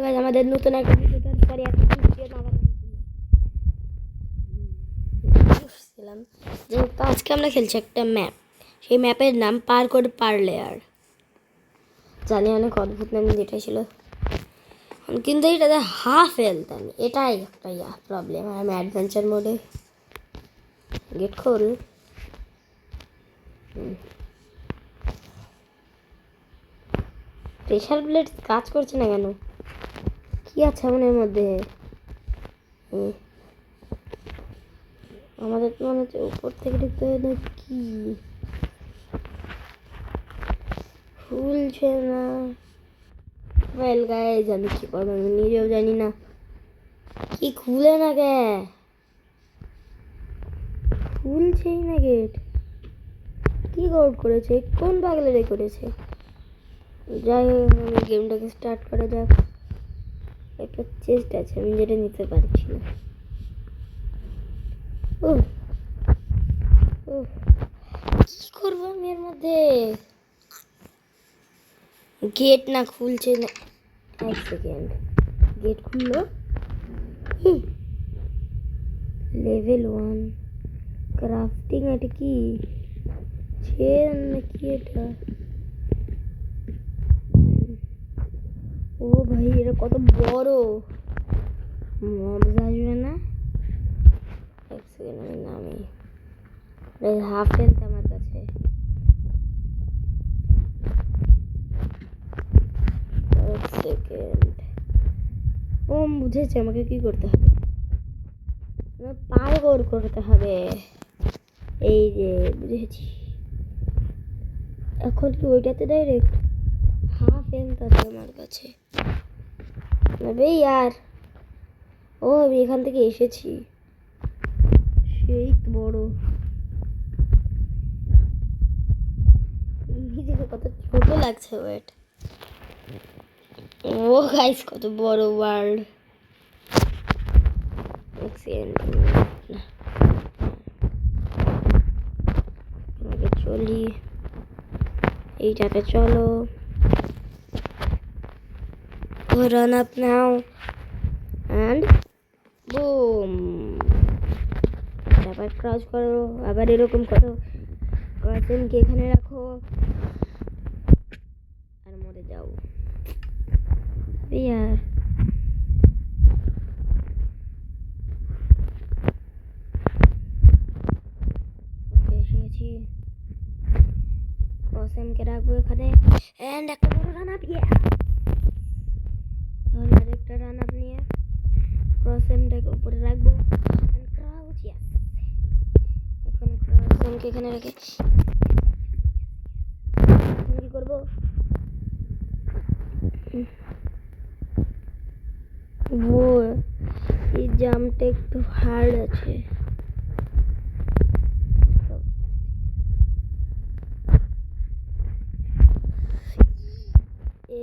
Guys আমাদের নতুন একটা ভিডিওতে সরি একটা ভিডিও না বানাচ্ছিলাম যেহেতু আজকে আমরা খেলছি একটা ম্যাপ। সেই ম্যাপের নাম পার্কোর পার্লেয়ার। জানি অনেক অদ্ভুত নাম যেটা ছিল, কিন্তু এটাতে হাফ হেলথ আমি, এটাই একটা প্রবলেম। আমি অ্যাডভেঞ্চার মোডে গেট খোল। প্রেশার ব্লেড কাজ করছে না কেন? কি আছে মনের মধ্যে? আমাদের তো মনে হচ্ছে উপর থেকে দেখতে হবে। কি খুলছে না? ওয়েল গাইজ আমি কি করবো আমি নিজেও জানি না। কি খুলে না গে? খুলছেই না গেট। কি গড করেছে? কোন পাগলেরে করেছে? যাই হোক আমি গেমটাকে স্টার্ট করা যাক। একটা চেস্ট আছে আমি যেটা নিতে পারছি না। ও কি করবো আমি এর মধ্যে? গেট না খুলছে না। এক সেকেন্ড, গেট খুললো। Level 1 crafting. এটা কি চেন নাকি এটা? ও ভাই এটা কত বড়! মব আসবে না? এক সেকেন্ড আমি নামি। হাফ হেলথ আমার কাছে। এক সেকেন্ড। ও বুঝেছে আমাকে কি করতে হবে। পার্কোর করতে হবে। এই যে বুঝেছি। এখন কি ওইটাতে ডাইরেক্ট? হাফ হেলথ আছে আমার কাছে। নেবে ইয়ার। ও আমি এখান থেকে এসেছি। সেই বড় নিজেকে কত ছোট লাগছে। ওয়েট, ও গাইস কত বড় ওয়ার্ল্ড। আমাকে চলি, এইটাতে চলো। Run up now and broom. তারপর ক্রাউচ করো, আবার এরকম করো। কাসেমকে এখানে রাখো আর মরে যাও। ইয়ার এসেছি। কাসেমকে রাখবো এখানে এন্ড একটা বড় রান আপ। তাহলে আরেকটা রান আপ নিয়ে কাসেমটাকে উপরে রাখবো এন্ড ক্রাউচ। এখন কাসেমকে এখানে রেখে কি করবো? ও এই জাম্পটা একটু হার্ড আছে।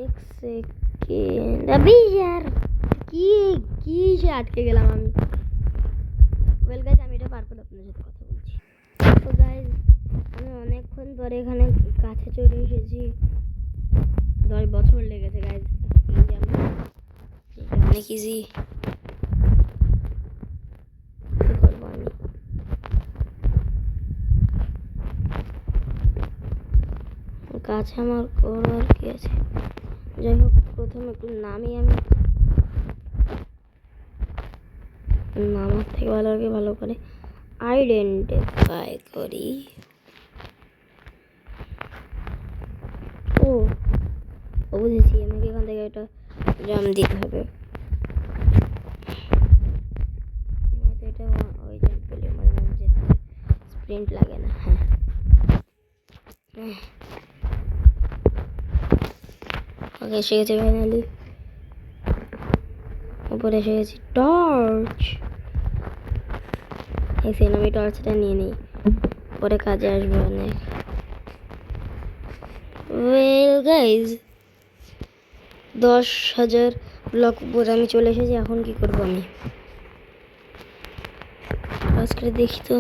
এক সেকেন্ড। अभी यार কি কি সে আটকে গেলাম আমি। ওয়েল গাইজ আমি এটা পার করে আপনাদের সাথে কথা বলছি। তো গাইজ আমি অনেকক্ষণ পরে এখানে কাছে চলে এসেছি। 10 বছর লেগেছে গাইজ। অনেক ইজি। কি করবো আমি? কাছে আমার করার কি আছে? যাই হোক প্রথমে একটু নামি আমি। নামার থেকে ভালো করে আইডেন্টিফাই করি। ও বুঝেছি, আমাকে এখান থেকে একটা জাম দিতে হবে। এটা ওই জাম্প করলে মাঝে মাঝে স্প্রিন্ট লাগে না। হ্যাঁ ওকে এসে গেছে ফাইনালি। উপরে এসে গেছি। টর্চ। এই আমি টর্চটা নিয়ে নিই, পরে কাজে আসবে অনেক। ওয়েল গাইজ 10,000 ব্লক উপরে আমি চলে এসেছি। এখন কি করবো আমি? আজকে দেখি তো।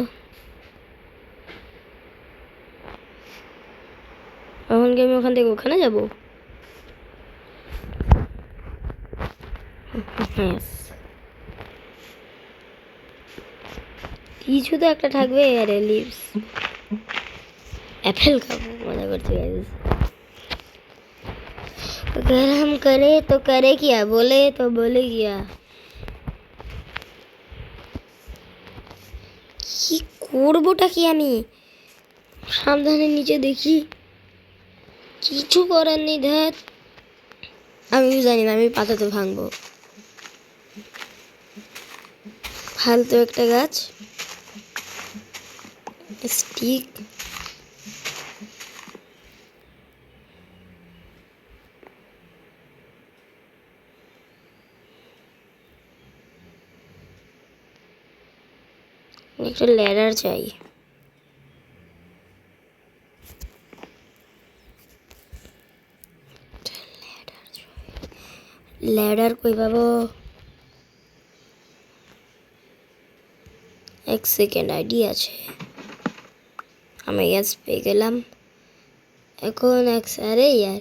এখন কি আমি ওখান থেকে ওখানে যাবো? Yes. কিছু তো একটা থাকবে আরে লিভস एप्पल खाबो मजा करते गाइस अगर हम करे तो करे क्या बोले तो बोले क्या কি করবোটা কি আমি সাবধানে নিচে দেখি কিছু করার নেই ধ্যাত আমি জানি না আমি পাতা তো ভাঙবো ফালতু একটা গাছ স্টিক একটা ল্যাডার চাই ল্যাডার কই পাবো এক সেকেন্ড আইডিয়া আছে আমি গ্যাস পেয়ে গেলাম এখন আরে यार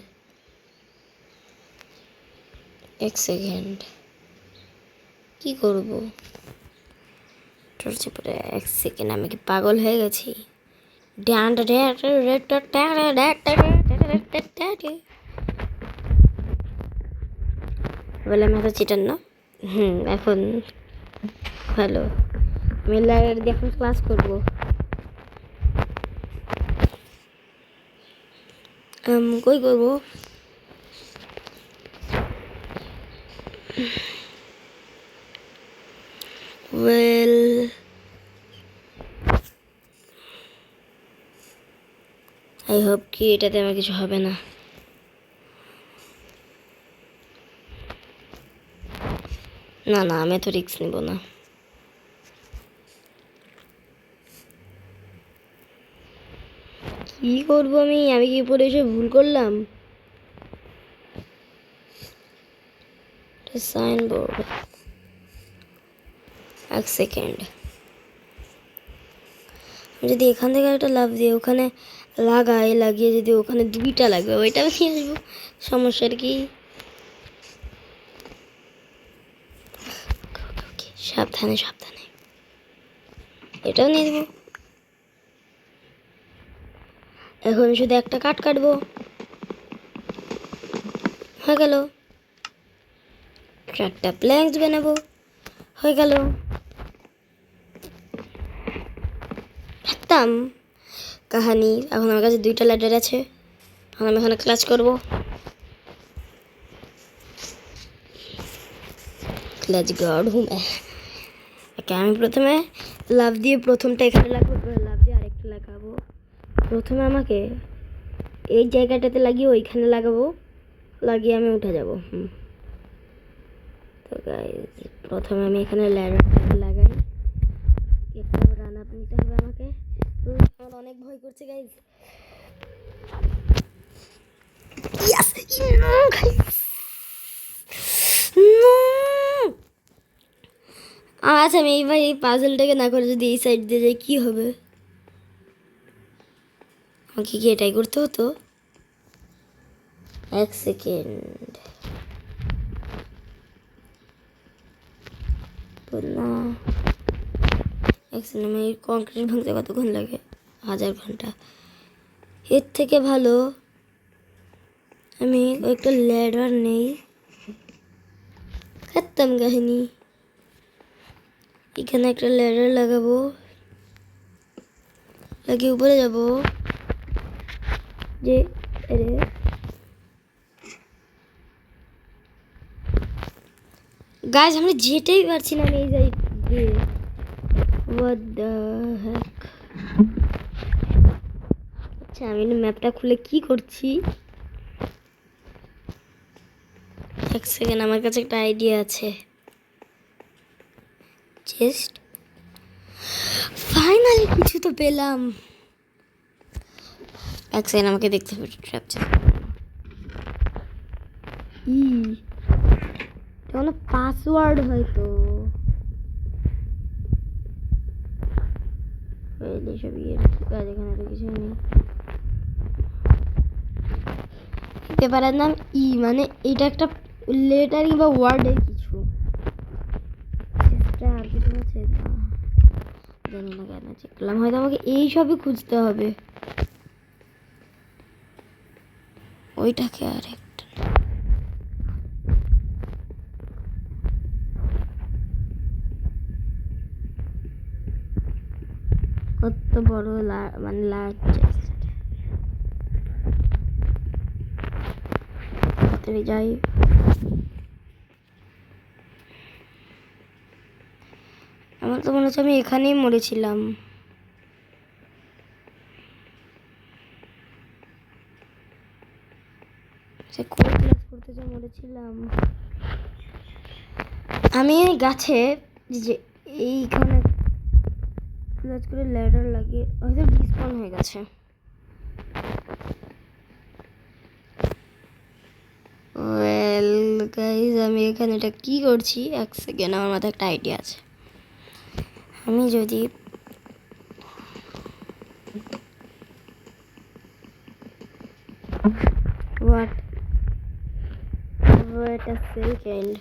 এক সেকেন্ড কি করব টর্চ পরে এক সেকেন্ড আমি কি পাগল হয়ে গেছি বলে আমি তো চিটার না এখন ভালো আমি লাইট দিয়ে এখন ক্লাস করবো কই করবো ওয়েল আই হোপ কি এটাতে আমার কিছু হবে না না না আমি তো রিস্ক নেব না কি করবো আমি কি পরে এসে ভুল করলাম সাইনবোর্ড এক সেকেন্ড যদি এখান থেকে একটা লাভ দিয়ে ওখানে লাগিয়ে যদি ওখানে দুইটা লাগবে ওইটা নিয়ে আসবো সমস্যার কি সাবধানে সাবধানে এটাও নিয়ে দেবো এখন শুধু একটা কাট কাটবো হয়ে গেল একটা প্ল্যাঙ্কস বানাবো হয়ে গেল খতম কাহিনী এখন আমার কাছে দুইটা ল্যাডার আছে এখন আমি এখানে ক্লাস করবো লেটস গো হুম আমি প্রথমে লাভ দিয়ে প্রথমটা এখানে লাগাবো লাভ দিয়ে আরেকটা লাগাবো প্রথমে আমাকে এই জায়গাটাতে লাগিয়ে ওইখানে লাগাবো লাগিয়ে আমি উঠে যাব তো গাইস প্রথমে আমি এখানে ল্যাডারটা লাগাই একটা রান আপ নিতে হবে আমাকে আমার অনেক ভয় করছে guys yes no guys no আচ্ছা আমি এইবার এই পাজলটাকে না করে যদি এই সাইড দিয়ে যাই কি হবে আমাকে কি এটাই করতে হতো এক সেকেন্ড না এক সেকেন্ড আমি কংক্রিট ভাঙতে কতক্ষণ লাগে 1000 ঘন্টা এর থেকে ভালো আমি একটা ল্যাডার নেই খতম কাহিনী এখানে একটা ল্যাডার লাগাবো লাগিয়ে উপরে যাব যে আরে গাইস আমরা যেতেই পারছি না এই সাইড দিয়ে হোয়াট দ্য হেক আচ্ছা আমি ম্যাপটা খুলে কি করছি এক সেকেন্ড আমার কাছে একটা আইডিয়া আছে জাস্ট ফাইনালি কিছু তো পেলাম এক সেকেন্ড আমাকে দেখতে হবে ট্র্যাপ কোনো পাসওয়ার্ড হয়তো এইসব কাজ এখানে তো কিছু নেই পেপারের নাম মানে এটা একটা লেটার কিংবা ওয়ার্ডের কিছু মার্কেটিং আছে না, জানি না কেন চেক করলাম। হয়তো আমাকে এই সবই খুঁজতে হবে। ওইটাকে আর একটা কত বড় মানে লার্জ চেস্ট। যাই, আমার তো মনে হচ্ছে আমি এখানেই মরেছিলাম। সে কোন ক্লাস করতে যা মরেছিলাম আমি। গাছে যে এইখানে ক্লাস করে ল্যাডার লাগিয়ে হয়তো ডিসপাউন হয়ে গেছে। ওয়েল গাইজ, আমি এখানে এটা কি করছি, এক সেকেন্ড, আমার মাথায় একটা আইডিয়া আছে। আমি যদি wait a second,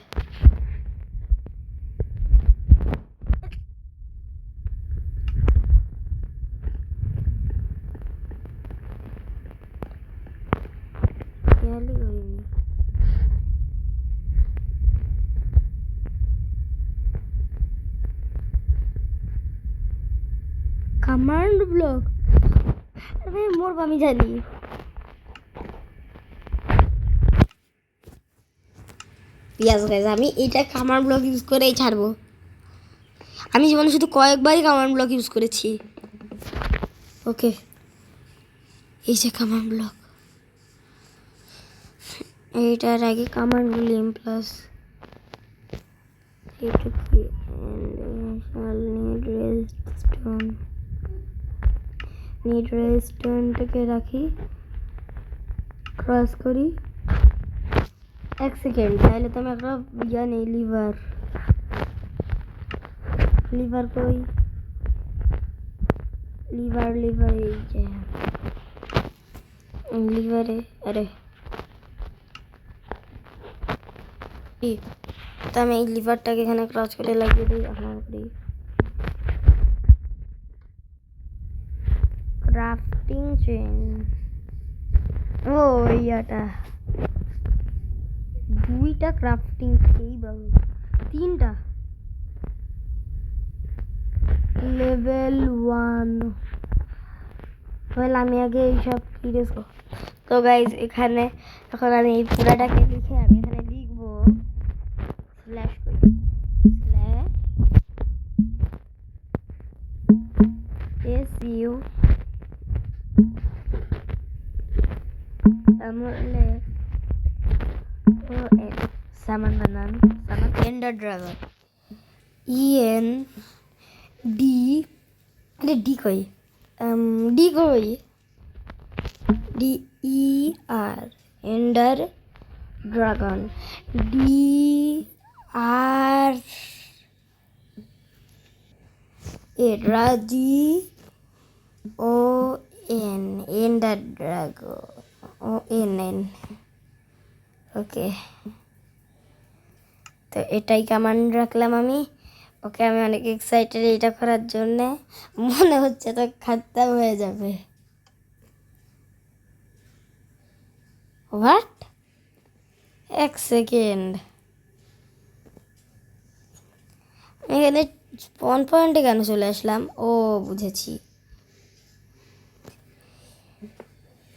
খেয়ালই করিনি। কমান্ড ব্লক, আরে মরব আমি জানি। ইয়াস গাইজ, আমি এটা কমান্ড ব্লক ইউজ করেই ছাড়বো। আমি জীবনে শুধু কয়েকবারই কমান্ড ব্লক ইউজ করেছি। ওকে, এই যে কমান্ড ব্লক, এইটার আগে কমান্ডগুলি প্লাস এটা কি নিড রেস্টটাকে রাখি, ক্রস করি। এক সেকেন্ড, তাহলে তো আমি একটা জানি লিভার কই, লিভার এই যে লিভারে। আরে তো আমি এই লিভারটাকে এখানে ক্রস করে লাগিয়ে দিই। আপনার করি ক্রাফটিং চেন। ও ইয়াটা দুইটা ক্রাফটিং, এই বাবু তিনটা লেভেল 1। তাহলে আমি আগে এইসব ইরেজ করব। তো গাইজ, এখানে এখন আমি এই পুরাটাকে লিখে আমি এখানে লিখবো স্ল্যাশ করি, SU তাহলে সামান বানান, সামান এন্ডার ড্রাগন, END, আরে ডি কই, DER endure dragon, DR DON endure dragon, ONN। ওকে, তো এটাই কমান্ড রাখলাম আমি। ওকে, আমি অনেক এক্সাইটেড এটা করার জন্যে, মনে হচ্ছে তো খাতা হয়ে যাবে। হোয়াট, এক সেকেন্ড, এখানে স্পন পয়েন্টে কেন চলে আসলাম? ও বুঝেছি,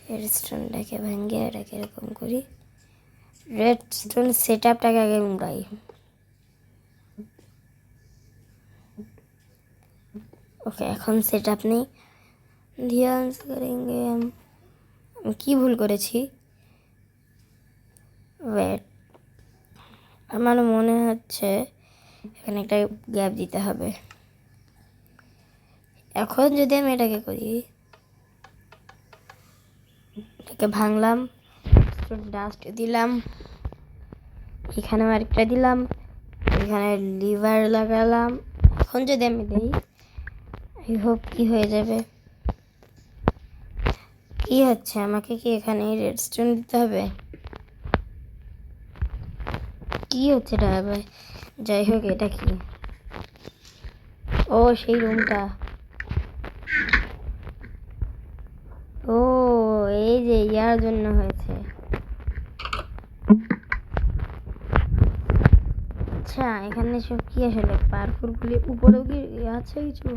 রেডস্টোনটাকে ভেঙে এটাকে এরকম করি। রেডস্টোন সেট আপটাকে আগে উড়াই। ওকে, এখন সেট আপ নেই, ধ্যান সে করেঙ্গে। আমি কি ভুল করেছি? ওয়েট, আমার মনে হচ্ছে এখানে একটা গ্যাপ দিতে হবে। এখন যদি আমি এটাকে করি, এটাকে ভাঙলাম, ডাস্ট দিলাম, এখানে আরেকটা দিলাম, এখানে লিভার লাগালাম। এখন যদি আমি দিই, আই হোপ কি হয়ে যাবে। কি হচ্ছে, আমাকে কি এখানে রেডস্টোন দিতে হবে? কি হচ্ছে এটা? যাই হোক, এটা কি ও সেই রুমটা। ও এই যে ইয়ার জন্য হয়েছে। আচ্ছা এখানে সব কি আসলে পার্কুরগুলি উপরেও কি আছে কিছু?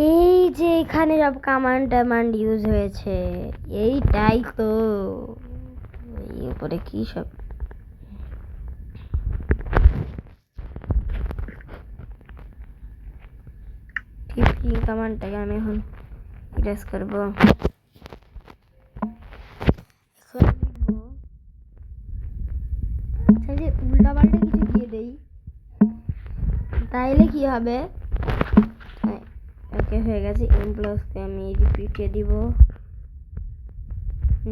এই যে এখানে সব কামান্ড টামান্ড ইউজ হয়েছে, এইটাই তো। এই উপরে কি সব টিপি কামান্ডটাকে আমি এখন ইরেজ করবো। এখন লিখবো আচ্ছা যে উল্টা পাল্টা কিছু দিয়ে দেই, তাইলে কি হবে? ওকে হয়ে গেছে। এমপ্লসকে আমি রিপিটে দিব।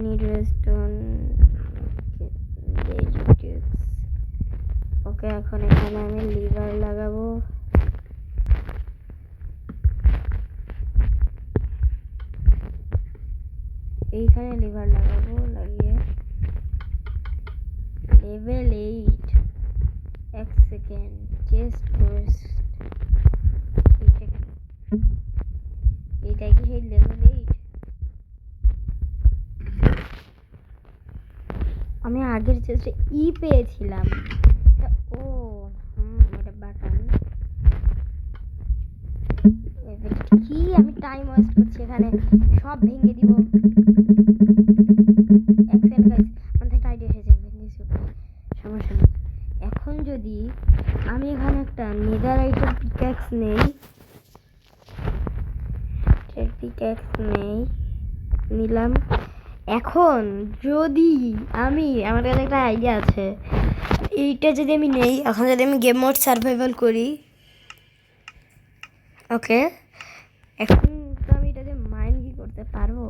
নিড রেস্টন ওকে এখন এখানে আমি লিভার লাগাবো। এইখানে লিভার লাগাবো, লাগিয়ে লেভেল 8 এক সেকেন্ড চেস্ট ফার্স্ট। এইটা কি সেই লেভেল 8? আমি আগের চেস্টে ই পেয়েছিলাম। ও এটা বাটন কি? আমি টাইম ওয়েস্ট করছি এখানে, সব ভেঙে দিব। এক সেকেন্ড গাইস, আমার থেকে আইডিয়া এসেছে, সমস্যা নেই। এখন যদি আমি এখানে একটা নেদারাইটের পিক্যাক্স নেই, নিলাম। এখন যদি আমার কাছে একটা আইডিয়া আছে, এইটা যদি আমি নেই, এখন যদি আমি গেম মোড সার্ভাইভাল করি, ওকে এখন তো আমি এটাকে মাইন্ড কি করতে পারবো,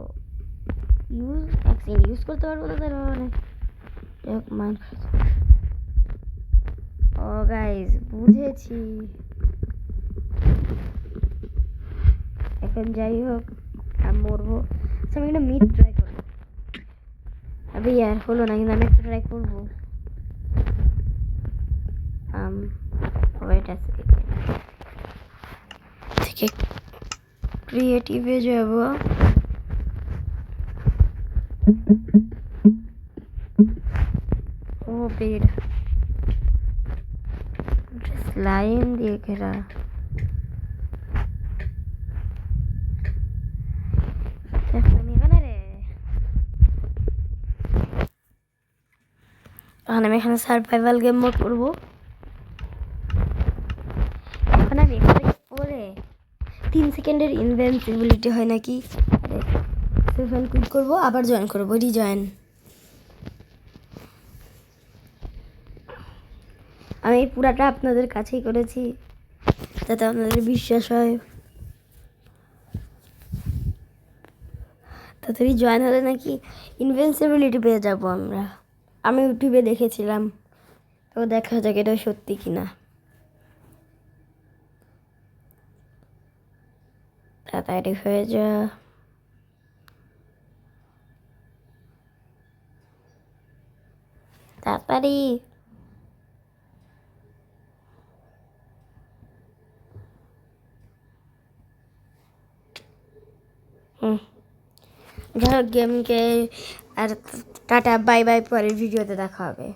ইউজ করতে পারবো না তার মানে মাইন্ড। ও গাইস বুঝেছি। এখন যাই হোক আমি মরবো। আচ্ছা আমি একটা মিট ট্রাই করবো। আবে ইয়ার হলো না, কিন্তু আমি একটা ট্রাই করবো। ওয়েট আছে থেকে ক্রিয়েটিভে যাব। ও বেড স্লাইম দিয়ে ঘেরা। এখন আমি এখানে সার্ভাইভাল গেম মোড করবো। এখন আমি এখানে পরে 3 সেকেন্ডের ইনভিনসিবিলিটি হয় নাকি, সেভেন ক্লিক করবো, আবার জয়েন করবো, রিজয়েন। আমি পুরাটা আপনাদের কাছেই করেছি যাতে আপনাদের বিশ্বাস হয়। তাড়াতাড়ি জয়েন হলে নাকি ইনভিনসিবিলিটি পেয়ে যাবো আমরা। আমি ইউটিউবে দেখেছিলাম, তো দেখা যাক এটা সত্যি কিনা। তাড়াতাড়ি হয়ে যা। তাড়াতাড়ি। যাই হোক গেমকে আর টাটা বাই বাই, পরের ভিডিওতে দেখা হবে।